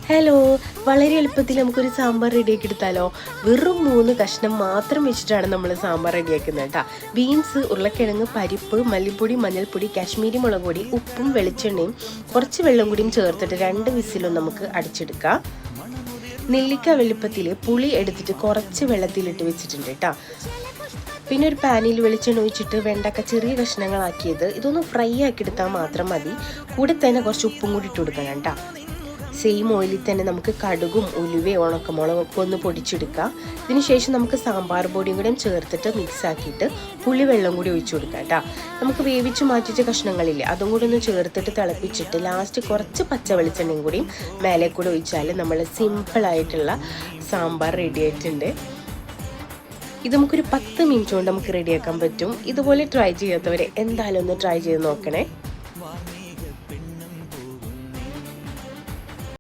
Hello, വളരെ എളുപ്പത്തിൽ നമുക്കൊരു സാമ്പാർ റെഡിയാക്കി എടുത്താലോ. വെറും 3 കഷ്ണം മാത്രം വെച്ചിട്ടാണ് നമ്മൾ സാമ്പാർ റെഡിയാക്കുന്നത് കേട്ടോ. ബീൻസ്, ഉരുളക്കിഴങ്ങ്, പരിപ്പ്, മല്ലിപ്പൊടി, മഞ്ഞൾപ്പൊടി, കാശ്മീരി മുളക് പൊടി, ഉപ്പും വെളിച്ചെണ്ണയും കുറച്ച് വെള്ളം കൂടിയും ചേർത്തിട്ട് 2 വിസിലും നമുക്ക് അടിച്ചെടുക്കാം. നെല്ലിക്ക വലുപ്പത്തിൽ പുളി എടുത്തിട്ട് കുറച്ച് വെള്ളത്തിലിട്ട് വെച്ചിട്ടുണ്ട് കേട്ടോ. പിന്നെ ഒരു പാനിൽ വെളിച്ചെണ്ണ ഒഴിച്ചിട്ട് വെണ്ടക്ക ചെറിയ കഷ്ണങ്ങളാക്കിയത് ഇതൊന്ന് ഫ്രൈ ആക്കി എടുത്താൽ മാത്രം മതി. കൂടെ തന്നെ കുറച്ച് ഉപ്പും കൂടി ഇട്ട് കൊടുക്കണം കേട്ടോ. സെയിം ഓയിലിൽ തന്നെ നമുക്ക് കടുകും ഉലുവയും ഉണക്കമുളകൊക്കെ ഒന്ന് പൊടിച്ചെടുക്കാം. ഇതിനുശേഷം നമുക്ക് സാമ്പാർ പൊടിയും കൂടെ ചേർത്തിട്ട് മിക്സ് ആക്കിയിട്ട് പുളിവെള്ളം കൂടി ഒഴിച്ചു കൊടുക്കാം കേട്ടോ. നമുക്ക് വേവിച്ച് മാറ്റിച്ച കഷ്ണങ്ങളില്ലേ, അതും കൂടി ഒന്ന് ചേർത്തിട്ട് തിളപ്പിച്ചിട്ട് ലാസ്റ്റ് കുറച്ച് പച്ച വെളിച്ചെണ്ണയും കൂടിയും മേലെ കൂടെ ഒഴിച്ചാൽ നമ്മൾ സിമ്പിളായിട്ടുള്ള സാമ്പാർ റെഡി ആയിട്ടുണ്ട്. ഇത് നമുക്കൊരു 10 മിനിറ്റ് കൊണ്ട് നമുക്ക് റെഡിയാക്കാൻ പറ്റും. ഇതുപോലെ ട്രൈ ചെയ്യാത്തവരെ എന്തായാലും ഒന്ന് ട്രൈ ചെയ്ത് നോക്കണേ.